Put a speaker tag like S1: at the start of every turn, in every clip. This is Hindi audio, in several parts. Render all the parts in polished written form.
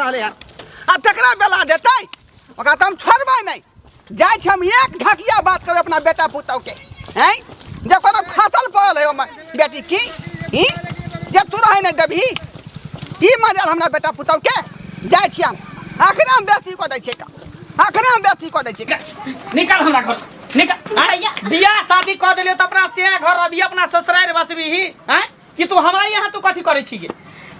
S1: रहले हन आ तकरा बेला देतै ओकरा त हम छोड़बै नहीं जाय छी हम एक ढकिया बात करब अपना बेटा पुतौ के हैं जे कोनो फसल पड़ल है हमर बेटी की ही जे तू रहे नहीं देबही ई मजाल हमरा बेटा पुतौ के जाय छी हम आखिर हम बेटी को दै छै आखिर हम बेटी को दै छै
S2: निकाल हमरा घर से निकाल बियाह शादी कर देलियो त अपना से घर अभी अपना ससुराल बसबी ही हैं कि तू हमरा यहाँ तू कथी करे छी गे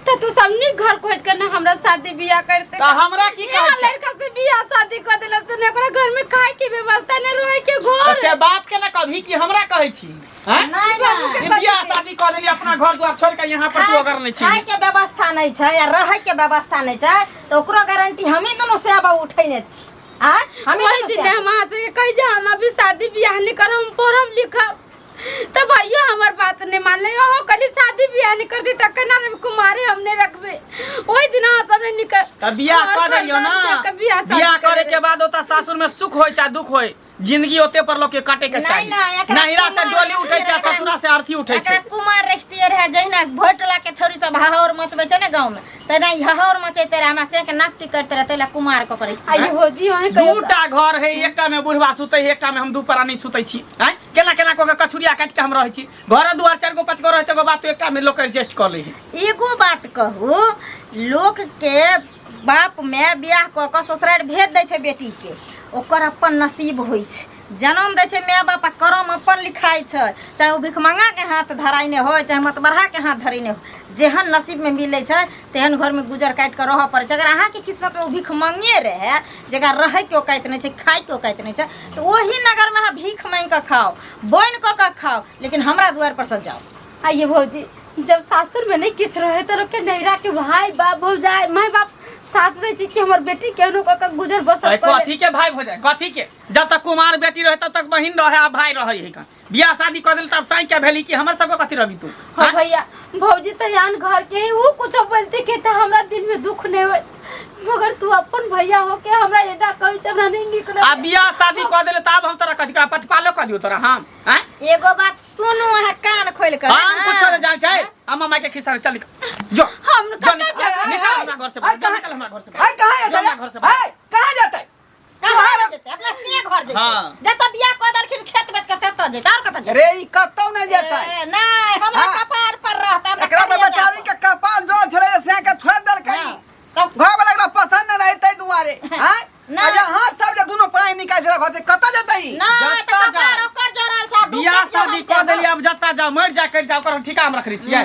S3: तो तू सबनी घर खोज करना हमरा शादी बियाह करते
S2: त हमरा की कहै छै
S3: लड़का से बियाह शादी कर देला से ओकरा घर में खाए के व्यवस्था न रहे के घर
S2: से बात के ना कभी कि हमरा कहै छी हैं
S3: नहीं
S2: बियाह शादी कर देली अपना घर द्वार छोड़ के यहाँ पर तू अगर नहीं छी
S4: खाए के व्यवस्था नहीं छै या रहे के व्यवस्था नहीं छै तो ओकरो गारंटी हमें दोनों से अब उठैने छी हां हमें
S3: वही दिन हम से कह जा हम अभी शादी बियाह नहीं कर हम पढ़ब लिखब तो भैया हमार बात नहीं मान ले हो कल शादी बियाह नहीं कर दी त कना कुमारे हमने रखबे ओई दिन हमने निकल
S2: त बियाह कर दियो ना बियाह करे के बाद ओता सासुर में सुख होय चाहे दुख होय जिंदगी ओते पर लोग के काटे के चाहिए नहिरा से डोली उठै छै ससुरा से अर्थी उठै छै
S4: एकरा कुमार रखतिए रहे जहिना भोटला के छोरी सब हाहौर मचबै छै ने गांव में त नहीं हाहौर मचैते रहे हमरा से के नाक टिकट रहते ला कुमार को करे
S3: आइ हो जी ओहे
S2: दूटा घर है एकटा में बुढ़वा सुतै है एकटा में हम दू प्राणी सुतै छी हैं केना केना को के कछुरिया काट के हम रहै छी घर दुआर चार गो पांच गो रहते गो बात एकटा में लोग एडजस्ट कर लै है
S4: एगो बात कहू लोग के बाप में बियाह क के ससुराल भेज दै छै बेटी के ओकर अपन नसीब होई छै जन्म दै छै माय बाप करम अपन लिखाई छै चाहे वो भिखमंगा के हाथ धराइने हो चाहे मतबरहा के हाथ धरैने हो जेहन नसीब में मिले छै तेहन घर में गुजर काट के रह पड़े छै अगर अहाँ के किस्मत में भिखमंगे रहे जगह रहे के औकात नहीं छै खाए के औकात नहीं छै तो वही नगर में अहाँ भीख मांग के खाओ बन के खाओ लेकिन हमरा द्वार पर से जाओ
S3: आइए भौजी जब सासुर में नहीं किछ रहे तो के नैरा के भाई बाप भौजाई माय बाप साथ रहे छी कि हमर बेटी केनो का गुजर बसर करे
S2: कथी के भाई हो जाए कथी के जब तक कुमार बेटी रहे तब तक बहिन रहे आ भाई रहे है का बियाह शादी कर देल तब साई के भेली कि हमर सब कथी रही तू
S3: हां भैया भौजी तो यान घर के वो कुछ बोलते के त हमरा दिल में दुख नहीं होय मगर तू अपन भैया हो के हमरा एटा कहै छ हमरा नहीं निकले
S2: आ बियाह शादी कर देले तब हम तोरा कथी का पतिपालो कर दियो तोरा हम हैं
S4: एगो बात सुनू है कान खोल के
S2: हम कुछ नहीं जान छै अम्मा माई के खिसा चल जो
S3: हम
S2: जो निकल हमरा घर से निकल हमरा घर से
S1: हाय कहां है
S2: घर से
S1: हाय कहां जातै
S4: कहां जेते अपना से घर जेते
S2: हां
S4: जत बियाह क देलखिन खेत बेच के तत जेते और कत जेते
S1: रे ई कतौ न जेतै
S4: नहीं हमरा कपार पर रहता
S1: एकरा बेचारी के कपाल जो छले से के छोड़ देलकै घर वाला एकरा पसंद न रहतै दुआरे हैं अजा हां सब जे दोनों पाई निकाल जरा होते कत जेतै
S4: ना त कपार ओकर जोड़ल छ
S2: बियाह शादी कर देली अब जता जा मर जा कर जा ओकर ठिका हम रख रही छियै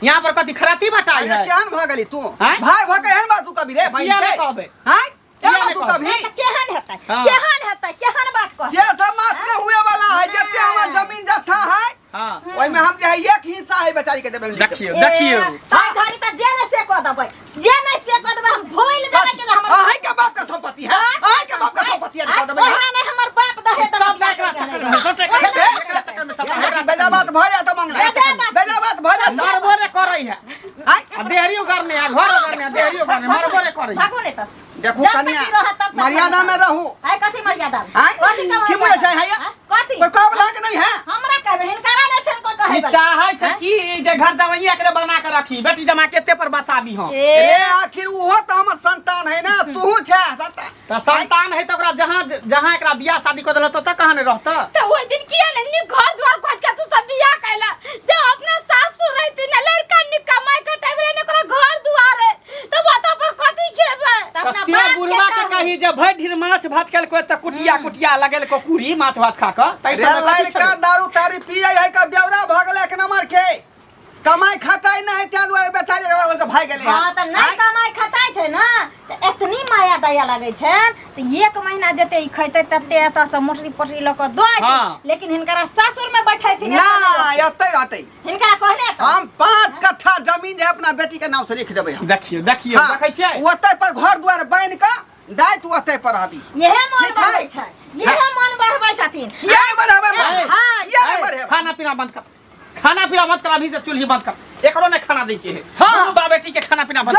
S2: यहाँ पर कथी खराती बटाई है
S1: केहन भ गेली तू भाई भ के हेन बात तू कभी रे भाई के
S2: कहबे
S1: हैं केहन तू कभी
S4: केहन हेतै केहन बात कह
S1: से सब बात न हुए वाला है जते हमर जमीन जत्था है
S2: हां
S1: ओइ में हम जे है एक हिस्सा है बेचारी के देबे
S2: देखियो देखियो
S4: ताई घड़ी त जे ने से क देबै जे ने से क देबै हम भोइल देबै के हमर
S1: अहीं के बाप का संपत्ति है अहीं के बाप का संपत्ति है क देबै
S4: ओहना नहीं हमर बाप दहे
S2: सब एकरा चक्कर में सब
S1: बेजा बात भ जात मंगला बेजा बात भ जात
S2: मरबो रे करै है आ देहरियो करने आ घर करने देहरियो करने मरबो रे करै
S4: भागो ने तस
S1: देखो कन्या मर्यादा में रहू
S4: है कथी मर्यादा
S1: कथी की बोले छै है
S4: कथी
S1: कोई कहबला के नहीं है
S4: हमरा कहबे हिनकरा नै छन कोई कहै
S2: ई चाहै छै कि जे घर जवैया एकरे बना के रखी बेटी जमा केते पर बसाबी हम
S1: ए आखिर ओहो त हमर संतान है ना तू छै संतान
S2: त संतान है त ओकरा जहां जहां एकरा बियाह शादी कर देला त कहां ने रहत
S3: तो वो दिन किया नहीं घर द्वार खोज के तू सब बियाह कैला जब अपना सासुर रहती ना लड़का निकमाई के टाइम रे ओकरा घर दुआर है तो बता पर कथी खेबे
S2: से बुढ़वा के कही जे भर ढीर माछ भात खेल को त कुटिया कुटिया लगेल को पूरी माछ भात खा के तै
S1: लड़का दारू तारी पियै है का ब्यौरा भ गेलै एक नंबर के कमाई खटाई नहीं त्या दुआरे बेचारी एकरा से भाग गेलै
S4: हां त नहीं कमाई खटाई छै ना त एतनी माया दया लागै छै त एक महीना जते ई खैते तते एत से मोटरी पटरी ल के दो लेकिन हिनकरा सासुर में बैठैथिन
S1: ना एतै रहतै
S4: हिनकरा कहने
S1: हम 5 कट्ठा जमीन है अपना बेटी के नाम से लिख देबै
S2: देखियो देखियो देखै छियै
S1: ओतै पर घर द्वार बन के दाय तू ओतै पर आबी
S4: यहे मन बढ़ै छै यहे मन बढ़बै छथिन
S1: ये बढ़ाबै
S4: हां
S1: ये बढ़े
S2: खाना पीना बंद कर खाना पीना मत कर अभी से चूल्ही बंद कर एकरो ने खाना दै के है दोनों बाप बेटी के खाना पीना बंद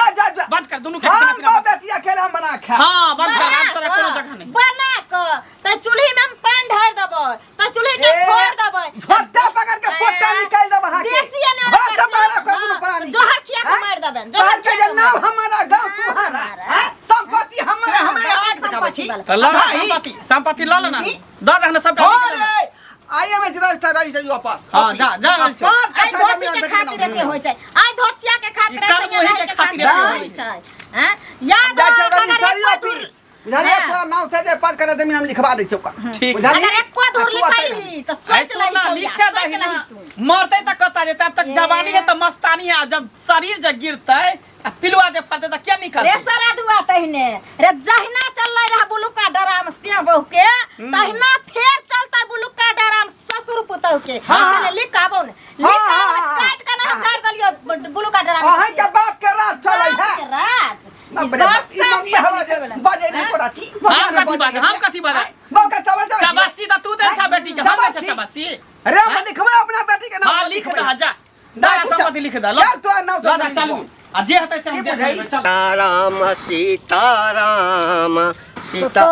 S2: बंद कर दोनों के खाना पीना
S1: बाप बेटी अकेला हम बना खा
S2: हां बंद कर हम तोरा कोनो जगह नहीं
S4: बना के त चूल्ही में हम पानी ढार देबै त चूल्ही के फोड़ देबै
S1: छोटा पकड़ के पोटा निकाल देबै हां
S4: बेसी ने
S1: सब बाहर कर दूं प्राणी
S4: जोहर खिया के मार देबन
S1: जोहर के नाम हमारा गांव तुम्हारा
S4: चल
S2: तो ला संपत्ति ला लेना दे देना सब
S1: अरे आइए मैं रजिस्टर वापस
S2: हां जा रजिस्टर
S4: आई धोची के खातिर के होय छै आई धोचिया के खातिर के खातिर होय छै हैं याद अगर
S1: पूरा नाम से पास करे जमीन हम लिखवा दे छौ
S2: ठीक
S4: अगर एक को दूर लिखाई त सोच ले
S2: लिखे दही ना मरते तक कता जे तब तक जवानी है त मस्तानी है जब शरीर जे गिरते आ पिलुआ जे फलते त क्या निकलते
S4: रे सरा दुआ तहने रे जहिना चललै रहा बुलुका डराम से बहु के तहिना फेर चलता बुलुका डराम ससुर पुतौ के लिखाबो ने काट के ना कर दलियो बुलुका डराम
S1: हां के बाप के राज चलै है
S4: राज
S1: बाजे नहीं पड़ा थी
S2: हम कथी बात
S1: बाका
S2: चबासी त तू दे छा बेटी के हम दे छा चबासी
S1: अरे हम लिखवा अपना बेटी के नाम
S2: हां लिख दे जा सारा संपत्ति लिख दे लो
S1: तो नाम
S2: ला चलू आ जे हतै से हम दे देबै चल
S5: सीताराम सीता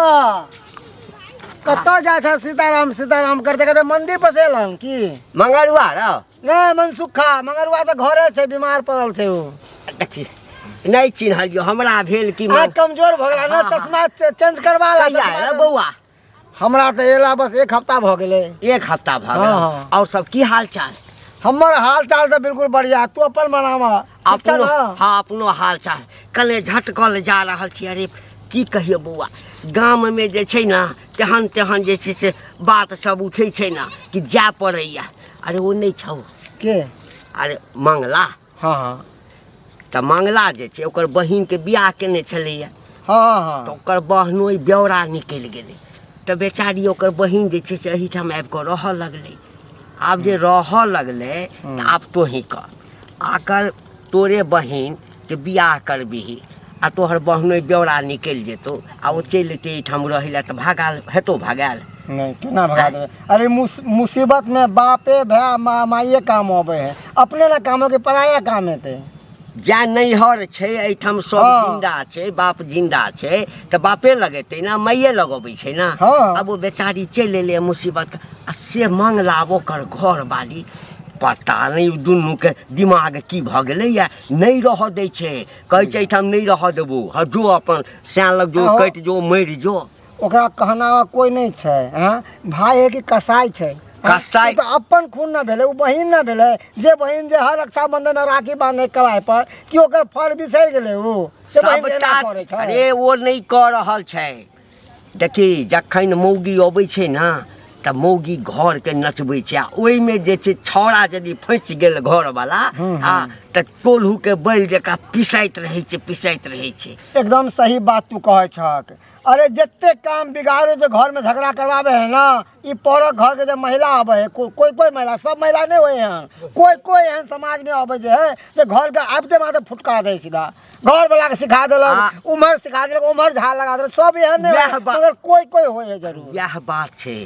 S5: कत्ता जाय था सीताराम करते करते मंदिर पर चलन की मंगरुआ रो नहीं मनसुखा मंगरुआ तो घरे छे बीमार पड़ल छे ओ देखी नहीं चिन्हलियो हमरा भेल की मैं कमजोर भ गेला ना चश्मा चेंज करवा ला बौआ हमरा तो एला बस एक हफ्ता भ गेले एक हफ्ता भ गेल और सब की हाल चाल हमर हाल चाल तो बिल्कुल बढ़िया तू अपन बनावा अपनो हां अपनो हाल चाल कने झटकल जा रहल छी अरे की कहियो बौआ गाम में जे छै ना तेहन तेहन जे छै से बात सब उठै छै ना कि जा पड़ैया अरे वो नहीं छौ के अरे मंगला हां हां त मंगला जे छै ओकर बहिन के बियाह केने छलैया हां हां त ओकर बहनोई ब्यौरा निकल गेलै त बेचारी ओकर बहिन जे छै से एही ठाम आबि क रह लगलै अब जे रह लगले त अब तो ही कर आकर तोरे बहिन के बियाह करबीही आ तोहर बहनोई ब्यौरा निकल जेतो आ वो चल एते ठाम रहिला त भागाल हेतो भागाल नहीं केना भगा देबे अरे मुसीबत में बापे भै माये काम आवे है अपने ना कामो के पराया काम हेते जा नैहर छै एठाम सब जिंदा छै बाप जिंदा छै त बापे लगेते ना माये लगबै छै ना अब वो बेचारी चल एले मुसीबत आ से मंगलाबो कर घर वाली पता नहीं दुनू के दिमाग की भ गेलै या नहीं रह दै छै कहै छै एठाम नहीं रह देबो ह जो अपन स्यान लग जो कट जो मर जो ओकरा कहना कोई नहीं छै हां भाई है कि कसाई छै कसाई तो अपन खून ना भेले उ बहिन ना भेले जे बहिन जे हर रक्षाबंधन राखी बांधे कलाई पर कि ओकर फर बिसर गेले उ से बहिन केना करे छै अरे वो नहीं कर रहल छै देखी जखन मौगी अबै छै ना त मौगी घर के नचबै छै ओइ में जे छै छौड़ा यदि फंस गेल घर वाला हां त कोल्हू के बैल जका पिसाइत रहै छै एकदम सही बात तू कहै छक अरे जत्ते काम बिगाड़ो जो घर में झगड़ा करवावे है ना ई पर घर के जो महिला आवे है कोई महिला सब महिला नहीं होए हैं कोई है समाज में आवे जे है जे घर के आबते माथे फुटका दे सीधा घर वाला के सिखा देलक उमर सिखा देलक उमर झाड़ लगा देलक सब एहन नहीं मगर कोई होए है जरूर यह बात छै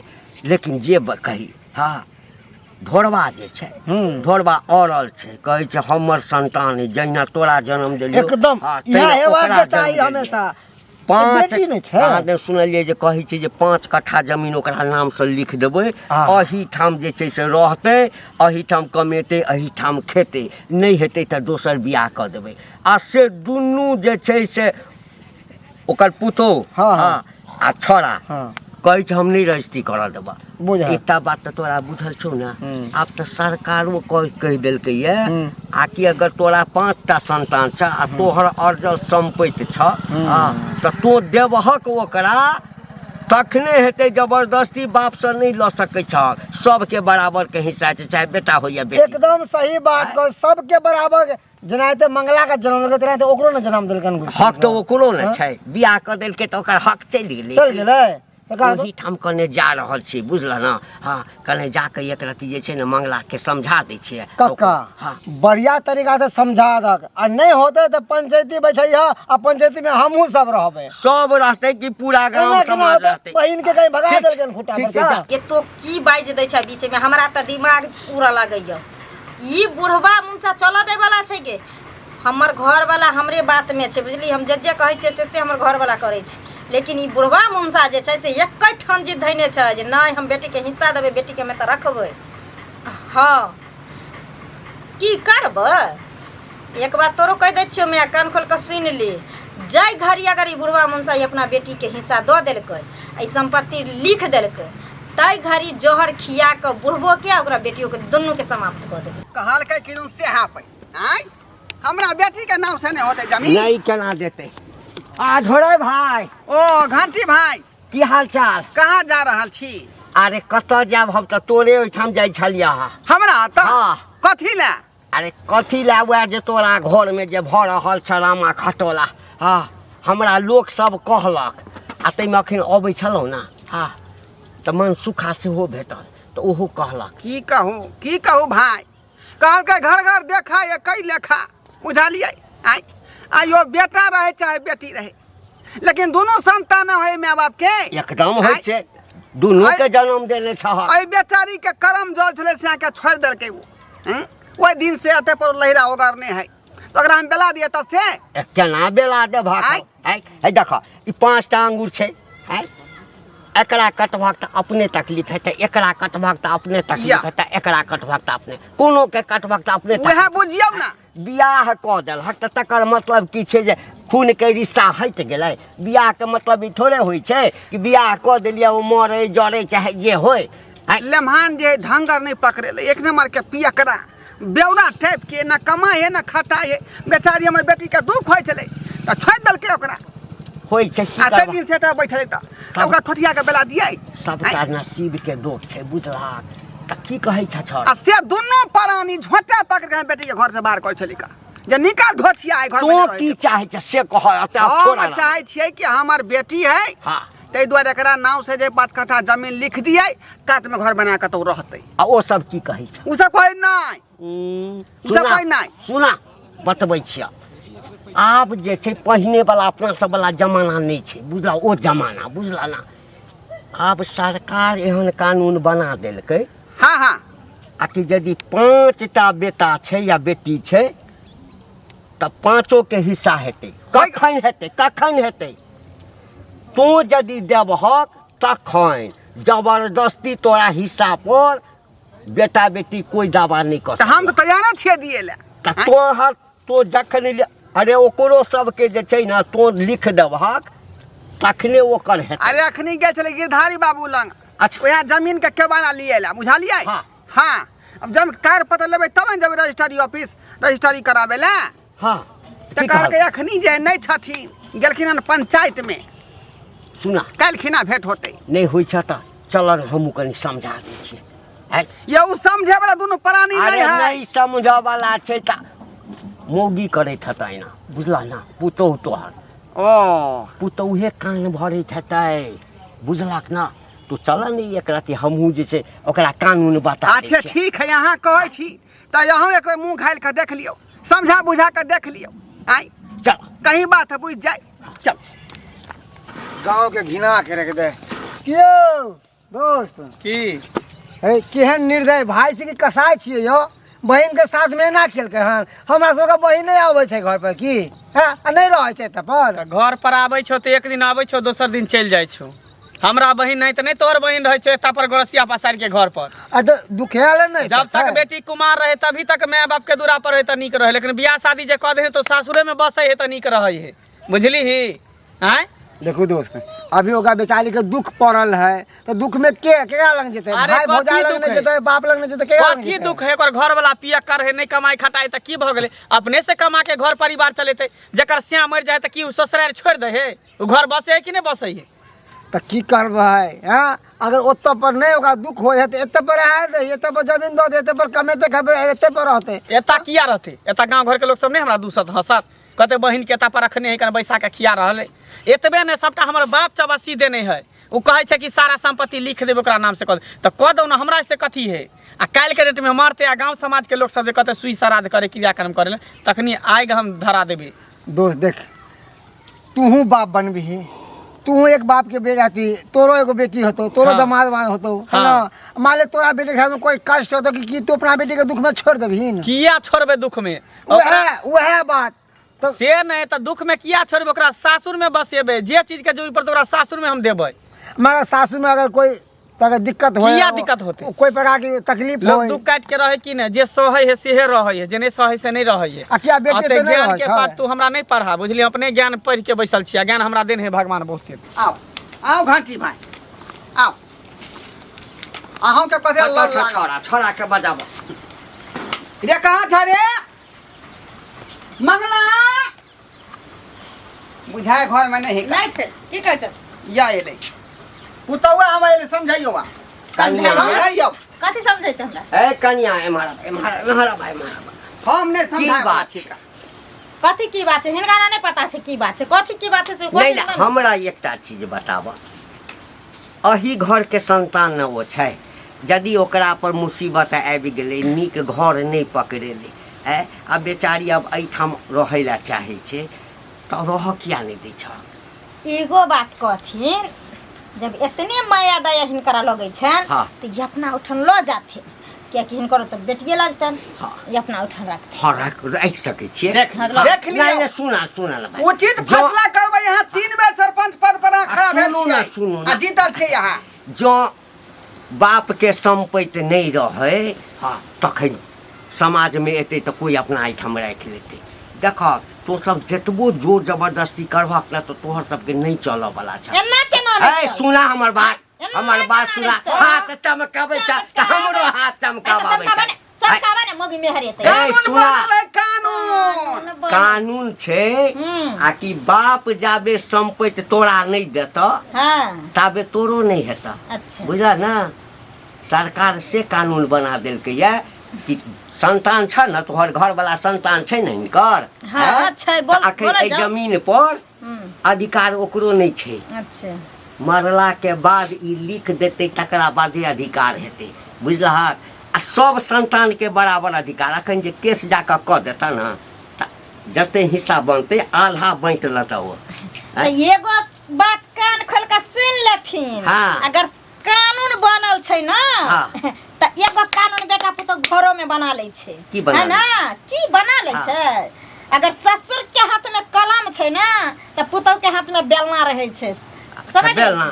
S5: लेकिन जे कही हां ढोरबा जे छै ढोरबा औरल छै कहै छै हमर संतान जहिना तोरा जन्म देलियो एकदम यह हेबाक चाही हमेशा 5 ने सुनलिए जे कहै छै जे 5 कट्ठा जमीन ओकरा नाम से लिख देबै अही ठाम जे छै से रहतै अही ठाम कमेतै अही ठाम खेतै नहीं हेतै त दोसर बियाह क देबै आ से दुनू जे छै से ओकर पुतो आ छोरा कहै छै हम नहीं रजिस्ट्री कर देबा एकटा बात त तोरा बुझल छौ ना अब त सरकारो कह देलकै ये आ कि अगर तोरा 5टा संतान छ आ तोहर अर्जल संपत्ति छ त तो देबहक ओकरा तखने हेतै जबरदस्ती बाप से नहीं ल सकै छ सबके बराबर के हिस्सा छै चाहे बेटा हो या बेटी एकदम सही बात कह सबके बराबर जनाते मंगला का जन्म देलकै तनाते ओकरो न जन्म देलकन हक तो ओकरो न छै बियाह क देलकै त ओकर हक चल गेलै वही ठाम कने जा रहल छी बुझल ना हां कने जाके एक रति जे छै ने मंगला के समझा दै छियै कक्का बढ़िया तरीका से समझा दक आ नहीं होते त पंचायती बैठै ह आ पंचायती में हमहू सब रहबै सब रहतै कि पूरा गांव समाज रहतै बहिन के कहीं भगा देलकन खुटा पर
S4: ये तो की बाज दै छै बीच में हमरा त दिमाग पूरा लागैय ई बुढ़वा मुंसा चला दे वाला छै के हमर घर वाला हमरे बात में छै बुझली हम जे कहै छै से हमर घर वाला करै छै लेकिन ई बुढ़वा मुंसा जे छै से एकै ठाम जिद धैने छै जे नहीं हम बेटी के हिस्सा देबै बेटी के में त रखबै हां की करबै एक बात तोरो कह दै छियो मैं कान खोल के सुन ली जाय घड़ी अगर ई बुढ़वा मुंसा अपना बेटी के हिस्सा दऽ देलकै, ई संपत्ति लिख देलकै, तय घड़ी जोहर खिया के बुढ़बो के ओकरा बेटियों के दोनों के समाप्त कऽ देबै।
S1: कहलकै कि से पे आय हमरा बेटी के नाम से नहीं होते जमीन।
S5: नहीं केना देते। आ ढोरे भाई।
S1: ओ घंटी भाई
S5: की हाल चाल?
S1: कहाँ जा रहल छी?
S5: अरे कतऽ जाब, हम तऽ तोरे ओहिठाम जाइ छलिया।
S1: हमरा तऽ
S5: हाँ।
S1: कथी ले?
S5: अरे कथी ला वह जे तोरा घर में जे भऽ रहल छ रामा खटोला। हाँ हमरा लोक सब कहलक आ तैमे अखन अबै छलौ ना। हाँ तऽ मन सुखा सेहो भेटल तऽ ओहो कहलक।
S1: की कहूँ भाई, कहलकै घर घर देखा ये कई लेखा, बुझलियै? आइयो बेटा रहे चाहे बेटी रहे, लेकिन दोनों संतान है माय बाप के।
S5: एकदम होइ छै, दुनू के जन्म देने छह।
S1: आई बेचारी के कर्म जल छले से के छोड़ देलकै वो। ओइ दिन से अते पर लहिरा ओगरने है, तो अगर हम बेला दिए त से
S5: केना बेला दे भाई? है देखा ई 5टा अंगूर छै, है एकरा कटबाक त अपने तकलीफ हेतै, एकरा कटबाक त अपने तकलीफ हेतै, एकरा कटबाक त अपने, कोनो के कटबाक त अपने।
S1: वह बुझियौ ना,
S5: बियाह क देलक त तकर मतलब की छै जे खून के रिश्ता हटि गेलै। बियाह के मतलब ई थोड़े होइ छै कि बियाह क देलियै ओ मरे जरे चाहे जे होय।
S1: लेमहान जे ढंगर नहीं पकड़े, एक नंबर के पियकरा बेवड़ा टाइप के, ना कमाए है ना खटाए है। बेचारी हमर बेटी के दुख होय छले त छोड़ देलकै ओकरा।
S5: होइ छै की
S1: आ
S5: करब,
S1: दिन से त बैठले त ओकरा ठोठिया के बेला दियै।
S5: सबटा नसीब के दोष छै, बुझलक? त की कहै छ छोड़?
S1: आ से दोनों प्राणी झोटा पकड़ के बेटी के घर से बाहर कर छली का, जे निकाल धोतिया है घर में।
S5: तो की चाहे छ से कह, अते छोड़।
S1: हम चाहे छियै कि हमर बेटी है,
S5: हां
S1: तै दुआरे एकरा नाम से जे 5 कट्ठा जमीन लिख दियै, काट में घर बना के तो रहतै।
S5: आ ओ सब की कहै छ?
S1: उ सब कोई नहीं,
S5: सुना
S1: कोई नहीं।
S5: सुना बतबै छिय, आब जे छै पहिने वाला अपना सब वाला जमाना नहीं छै, बुझला? ओ जमाना बुझला ना। आब सरकार एहन कानून बना देलकै।
S1: हाँ हाँ,
S5: आ कि यदि 5टा बेटा छै या बेटी छै त 5ओं के हिस्सा हेतै। कखन हेतै? कखन हेतै? तू यदि देबहक तखन जबरदस्ती तोरा हिस्सा पर बेटा बेटी कोई दावा नहीं कर।
S1: हम तो तैयार छियै दिए ले।
S5: तोहर तो जखन अरे ओकरो सबके जे छै ना तो लिख देबहक तखने ओकर हेतै।
S1: अरे अखनी गए छले गिरधारी बाबू लंग,
S5: अच्छा
S1: वहाँ जमीन के केवाना लिए ला, बुझलियै?
S5: हाँ।
S1: हाँ, अब जब कार पता लेबै तब न जब रजिस्ट्री ऑफिस रजिस्ट्री करावे ला।
S5: हाँ
S1: त कहलकै अखनी जे नहीं छथिन, गेलखिन हन पंचायत में।
S5: सुना
S1: काल खिना भेंट होतै।
S5: नहीं होइ छ त चलन हमहू कनी समझा दै छियै।
S1: ये उ समझे वाला दोनों प्राणी
S5: अरे
S1: नहीं है।
S5: नहीं समझ वाला छै त मौगी करैत हेतै ना, बुझला ना? पुतौह तोहर
S1: ओ
S5: पुतौहे कान भरैत हेतै, बुझलक ना? तो चल नहीं एक राति हमहू जे छै ओकरा कानून बता दै
S1: अच्छा
S5: छियै।
S1: ठीक है, यहाँ कहै छी त यहाँ एक मुंह घायल के देख लियो, समझा बुझा के देख लियो। आई
S5: चल
S1: कहीं बात बुझ जाए।
S5: चल
S6: गाँव के घिना के रख दे। कियो दोस्त
S2: की
S6: अरे केहन निर्दय भाई से कसाय छियै यो, बहन के साथ में ना खेलकै हन। हमरा सबके बहन नहीं आबै छै घर पर की? हाँ नहीं रहै छै त पर
S2: घर पर आबै छो तो एक दिन आबै छो, दोसर दिन चल जाइ छो। हमरा बहिन नहीं तो नहीं तोहर बहिन रहे छो एता पर गोरसिया पसार के घर पर।
S6: दुखेल नहीं
S2: जब तक बेटी कुमार रहे तभी तक माय बाप के दूरा पर रहे त नीक रहे, लेकिन बियाह शादी जे कह दे तो सासुरे में बसे है त नीक रहे है, बुझली ही? हैं
S6: देखो दोस्त, अभी ओका बेचारी के दुख पड़ल है तो दुख में केकरा लग जेतै?
S2: अरे
S6: भाई भौजा
S2: कथी
S6: लग
S2: दुख
S6: नहीं
S2: है?
S6: जेतै, बाप लग नहीं जेतै, केकरा लग
S2: कथी
S6: जेतै?
S2: दुख है? ओकर घर वाला पिया कर है, नहीं कमाई खटाई त की भ गेलै? अपने से कमा के घर परिवार चलेते। जकर सिया मर जाए त की उ ससुराल छोड़ दे है? उ घर बसे है कि नहीं बसे है?
S6: त की करबै? हां अगर ओत्त पर नहीं ओका दुख होय है त एत्त पर आ दे, एत्त पर जमीन द दे, एत्त पर कमेते खबे, एत्त पर रहते।
S2: एता किया रहते? एता गांव घर के लोग सब नहीं हमरा दूसत हंसत, कहते बहिन के एता पर रखने है कन बैसा के खिया रहले। एतबे ने सबटा हमर बाप चबसी देने है। उ कहे छै कि सारा संपत्ति लिख देबे ओकरा नाम से कह त कह दो ना, हमरा से कथी है? आ काल के डेट में मारते आ गांव समाज के लोग सब जे कहते सुई श्राद्ध करे क्रियाक्रम करे तखनी आग हम धरा देबे।
S6: दोस्त देख, तूहू बाप बनबी, तू एक बाप के बेटा थी, तोरो एगो बेटी होतो, तोरो दामाद होतो, है ना? मान ले तोरा बेटे के में कोई कष्ट होतो कि तू अपना बेटी के दुख में छोड़ देबही न?
S2: किया छोड़बे दुख में?
S6: वह बात
S2: तो से नहीं त दुख में किया छोड़बे? ओकरा सासुर में बसेबे, जे चीज के जरूरत पड़ते ओकरा सासुर में हम देबे।
S6: हमारा सासू में अगर कोई तक दिक्कत हो
S2: किया दिक्कत होते?
S6: कोई प्रकार की तकलीफ
S2: लोग
S6: हो
S2: दुख काट के रहे कि नहीं, जे सहे है सेहे रहे है, जे नहीं सहे से नहीं रहे है।
S6: आ क्या बेटी
S2: अते
S6: तो नहीं
S2: ज्ञान
S6: रहै
S2: के
S6: छै?
S2: पाठ तू हमरा नहीं पढ़ा, बुझलिए, अपने ज्ञान पढ़ के बैसल छिया, ज्ञान हमरा देन है भगवान बहुते।
S1: आओ आओ घाटी भाई आओ अहों के कथे लड़ लाग
S5: छोड़ा छोड़ा के बजाबो
S1: रे कहाँ था रे मंगला बुझाए घर में नहीं
S4: नहीं छै की कहै छ
S1: या एले पुतौआ हम एले समझाइयो बा
S5: कन्या
S1: समझाइयो
S4: कथी समझैते हमरा?
S5: ए कन्या एम्हरा भाई
S1: हम नहीं समझाए
S5: बात
S1: बात छिका
S4: कथी की बात छै? हिनका नहीं पता छै की बात छै, कथी की बात छै से
S5: नहीं
S4: कथी
S5: ना हमरा एकटा चीज बताबऽ, अही घर के संतान न वो छै, यदि ओकरा पर मुसीबत आबि गेलै, नीक घर नहीं पकड़ेलै, अब बेचारी अब एहिठाम रहै ला चाहै छै, तो रह किया नहीं दै छ?
S4: एगो बात कहथिन, जब इतने माया दया हिनकरा लगे छन
S5: हाँ।
S4: तो ये अपना उठन लो जाथिन, क्या कि हिनकर तो बेटिए लगतन,
S5: हाँ।
S4: ये अपना उठन रखथिन।
S5: हाँ रख सकै छियै।
S1: देख
S4: देख
S1: लियो
S5: नहीं सुना ना भाई।
S1: उचित फैसला करबै। यहाँ 3 बेर सरपंच पद पर खड़ा भेल
S5: सुनू ना,
S1: छियै
S5: सुनू ना।
S1: आ जीतल छै यहाँ।
S5: जो बाप के संपत्ति नहीं रहे तखन समाज में एते तो कोई अपना एहिठाम राख लेते। देख तो सब जतबो जोर जबरदस्ती करबक ना तो तोहर सबके नहीं चल वाला छै।
S4: एना केना
S5: ए
S4: नहीं चल?
S5: सुना हमर बात,
S4: एना
S5: हमर बात
S4: केना
S5: सुना।
S4: नहीं चल?
S5: हाथ चमकाबै छै त हमरो हाथ चमकाबै छै।
S4: चमकावा ने मगी में हरेते।
S5: ए,
S1: कानून
S5: सुना।
S1: बनल है कानून।
S5: कानून छै आ कि बाप जाबे संपत्ति तोरा नहीं देता
S4: हाँ
S5: ताबे तोरो नहीं हेता।
S4: अच्छा
S5: बुझला ना, सरकार से कानून बना देलकै या कि संतान छ न, तोहर घर वाला संतान छै न हिनकर,
S4: हाँ, छै, बोल-
S5: अखन
S4: बोलऽ
S5: एहि
S4: जाउ।
S5: जमीन पर
S4: हम्म,
S5: अधिकार ओकरो नहीं छै।
S4: अच्छा
S5: मरला के बाद ई लिख देते तकरा बादे अधिकार हेतै, बुझलहक। आ सब संतान के बराबर अधिकार। अखन जे केस जाके क देता न त जते हिस्सा बनते आधा बांट लेता वो।
S4: तो एगो बात कान खोल के सुन लेथिन।
S5: हाँ।
S4: अगर कानून बनल छै ना
S5: हाँ।
S4: तो एगो कानून बेटा पुतो घरों में बना ले छै,
S5: की बना
S4: है ना? की बना ले
S5: हाँ।
S4: छै? अगर ससुर के हाथ में कलम छै ना तो पुतो के हाथ में बेलना रहे छै, समझ
S5: बेलना।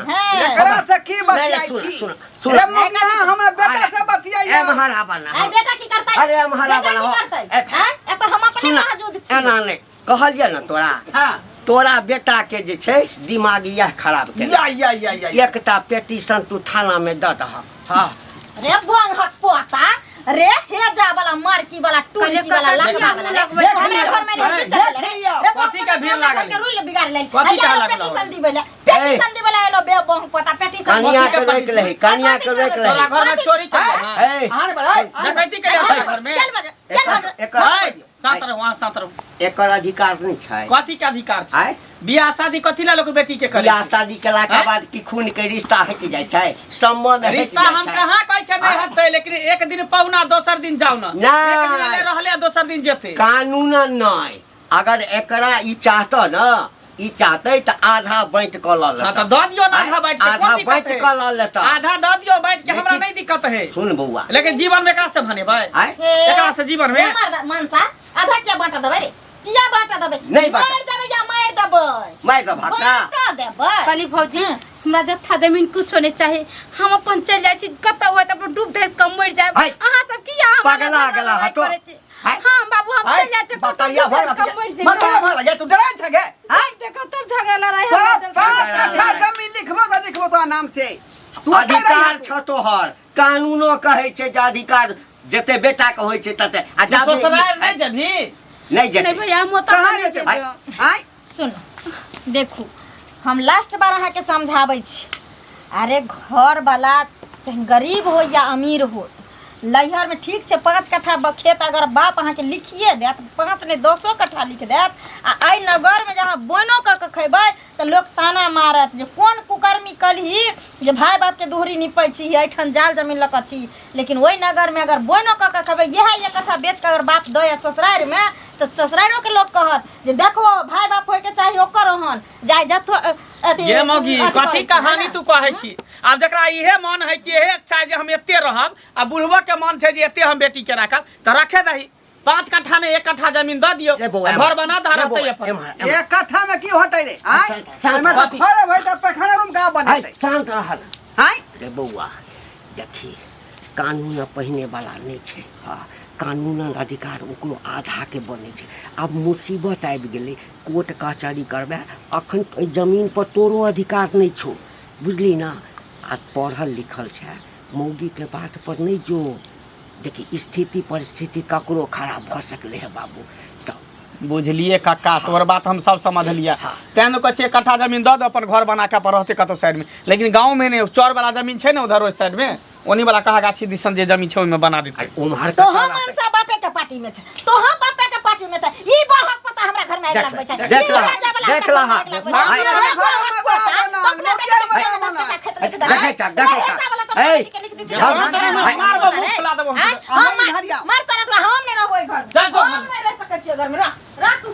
S1: एकरा से की
S5: नहीं,
S1: बतियाई
S5: सुन,
S1: छी?
S5: सुन,
S1: रे
S5: सुन।
S1: मुखिया हमरा बेटा से बतियाइयो।
S5: एम्हरा बना
S4: आई बेटा की करतै?
S5: अरे हमारा
S4: बेटा
S5: बना हो।
S4: की करतै? हैं? ए तो हम अपने
S5: सुना
S4: मौजूद छी।
S5: एना नहीं कहलिए न तोरा,
S1: हां
S5: तोरा बेटा के जे छै दिमाग यह खराब के
S1: या
S5: एकटा पेटिशन तू थाना में दऽ दह। हाँ
S4: रे बोंग हक पोता रे हेजा वाला मारकी वाला टुरकी वाला लगवा वाला रे।
S1: देख
S4: हमरा
S1: लियो,
S4: घर में नहीं
S1: देख
S4: चले रे।
S1: लियो।
S4: रे
S2: कथी के भीड़ लागल?
S4: के रूल बिगाड़ ले।
S2: कथी के लागल?
S4: पेटिशन दिबेला, पेटिशन दिबेला एलो बे बोंग पोता पेटिशन।
S5: कनिया
S2: कथी
S5: के
S2: के
S5: रोक लही, कनिया के रोक
S2: तोरा
S5: लही।
S2: घर में चोरी कर
S5: ए,
S1: हां भाई
S2: डकैती के जाते घर में।
S4: चल बजे चल बजे।
S5: एकर
S2: साथ रहो, वहाँ साथ रहो।
S5: एकर अधिकार नहीं छै।
S2: कथी के अधिकार छै?
S5: आय
S2: बियाह शादी कथी ला लोग बेटी के करे?
S5: बियाह शादी केला के
S2: आय?
S5: बाद की खून के रिश्ता हट जाय छै, संबंध हट
S2: रिश्ता
S5: जाय
S2: हम
S5: छै।
S2: कहाँ कहै छै नहीं हटतै, लेकिन एक दिन पहुना दोसर दिन जाऊ ना।
S5: नहीं।
S2: एक दिन ले रहले दोसर दिन जेते।
S5: कानून नहीं। अगर एकरा ई चाहता न, ई चाहते त आधा बांट क ल
S2: हां
S5: लेता।
S2: तो दऽ दियो ना आधा बांट के,
S5: आधा
S2: कोन दिक्कत
S5: बांट
S2: है?
S5: क ल लेता।
S2: आधा दऽ दियो बांट के, हमरा
S5: लेकिन-
S2: नहीं दिक्कत है।
S5: सुन बउआ,
S2: लेकिन जीवन में एकरा से भनेबै?
S5: आय
S2: एकरा से जीवन में
S4: मार मनसा आधा क्या बांटा देबे रे? किया बांटा देबे?
S5: नहीं बांटा।
S4: मार देबे या मार देबे?
S5: मार दऽ भागना।
S4: बांटा देबे।
S3: काली भौजी हमरा जत्था जमीन कुछो नहीं चाहे। हम अपन चल जाय छी, कतौ होय त अपन डूब धस के मर जाय।
S5: हाय।
S3: अहाँ सब किया हमरा
S5: पगला गेला हटो। हाय।
S3: हां बाबू हम
S1: हाय,
S3: चल जाय छी, कतौ
S1: बतैया
S3: डूब
S1: भला
S3: धस के मर
S1: बता
S3: जाय।
S1: भला तू डराय छगे हां
S3: देखो तब झगड़ा रहे
S1: पाँच
S3: हम।
S1: कट्ठा जमीन लिखबो तो नाम से तू
S5: अधिकार छ तोहर। कानूनो कहै छै जे अधिकार जते बेटा के होइ छै तते। आ जाबे
S2: ससुराल नहीं जभी।
S5: नहीं
S3: नहीं
S5: जेतै।
S3: भैया हम ओतऽ
S1: कहाँ
S3: नहीं
S1: जेतै?
S3: जेबै।
S1: हां
S4: सुन देखू, हम लास्ट बार अहाँ के समझाबै छी। अरे घर वाला चाहे गरीब हो या अमीर हो, लैहर में ठीक छै 5 कट्ठा खेत अगर बाप अहाँ के लिखिए देत, 5 नहीं 10 कट्ठा लिख देत, आ आई नगर में जहाँ बोनो क के खेबै तो लोग ताना मारत जे कोन कुकर्मी कलही जे भाई बाप के दोहरी निपै छी, एठन जाल जमीन लक छी। लेकिन वही नगर में अगर बोनो क के खेबै, यह 1 कट्ठा बेच के अगर बाप दे ससुराल में, तो ससुरालों के लोग कहत जे देखो भाई बाप होय के चाहिए ओकर ओहन जाय जथो
S2: ये मौगी कथी कहानी तू कहै छी? आब जकरा इहे मन है कि इहे अच्छा है जे हम एते रहब, आ बुढ़वा के मन छै जे एते हम बेटी के राखब, त रखे दही। 5 कट्ठा ने 1 कट्ठा जमीन दऽ दियो,
S5: ए बौआ,
S2: घर बना ध रहतै अपन।
S5: एम्हर,
S1: एक कट्ठा में की होतै रे हां
S5: शांत
S1: एमे तो
S2: कथी?
S1: थोड़े भई त पैखाना रूम का
S5: हाय
S1: बनतै?
S5: शांत रह।
S1: हैं
S5: रे बउआ देखी कानून पहिने वाला नहीं छै हाँ कानून अधिकार ओकरो आधा के बने छै अब मुसीबत आबि गेलै कोर्ट कचहरी करबे अखन एहि जमीन पर तोरो अधिकार नहीं छौ बुझली ना आज पढ़ल लिखल छै मौगी के बात पर नहीं जो देखी स्थिति परिस्थिति ककरो खराब भ सकले है बाबू
S2: बुझलिए काका तोहर बात हम सब समझलिए तें ने कहै 1 कट्ठा जमीन दऽ दो अपन घर बना के अपन रहते कतौ साइड में लेकिन गांव में नहीं चौर वाला जमीन छै ने उधर ओइ साइड में ओनी वाला कहा गाछी दिसन जे जमीन छै ओइमे बना देते
S5: उम्हर
S4: तो हम मनसा बापे के पार्टी में छै तो हम बापे के पार्टी में छै ई बहक पता हमरा घर में आग लगबै छै
S5: देख ला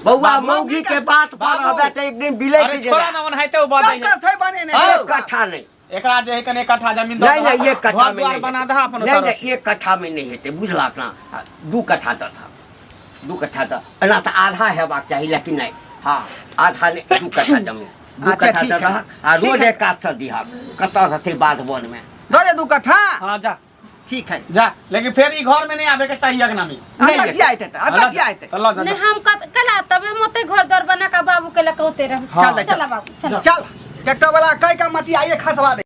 S5: बउआ मौगी के बात पर रहबे त एक दिन बिलै के
S2: छोरा न ओनहाइते ओ बदै
S1: कैसे बने ने
S5: एक कट्ठा नहीं
S2: एकरा जे है कने 1 कट्ठा जमीन दऽ
S5: नहीं 1 कट्ठा में नहीं
S2: बना दहा अपन
S5: नहीं 1 कट्ठा में नहीं हेते बुझला ना 2 कट्ठा दऽ 2 कट्ठा दऽ एना त आधा हेबाक चाहिए लेकिन नहीं हाँ आधा नहीं 2 कट्ठा जमीन 2 कट्ठा दऽ आ रोड एक काट से दिहा कतौ रहते बाद वन में
S1: दे 2 कट्ठा
S2: हां जा
S1: ठीक है
S2: जा लेकिन फिर ई घर में नहीं आवे के चाहिए अगनामी
S1: आता क्या आते आता क्या आते
S2: तो लो जा
S3: नहीं हम कला तबे मोते घर द्वार बना का बाबू के लकौते रह
S1: चल
S3: चला बाबू चल
S1: चल ट्रैक्टर वाला कई का मटी आइए खसवा दे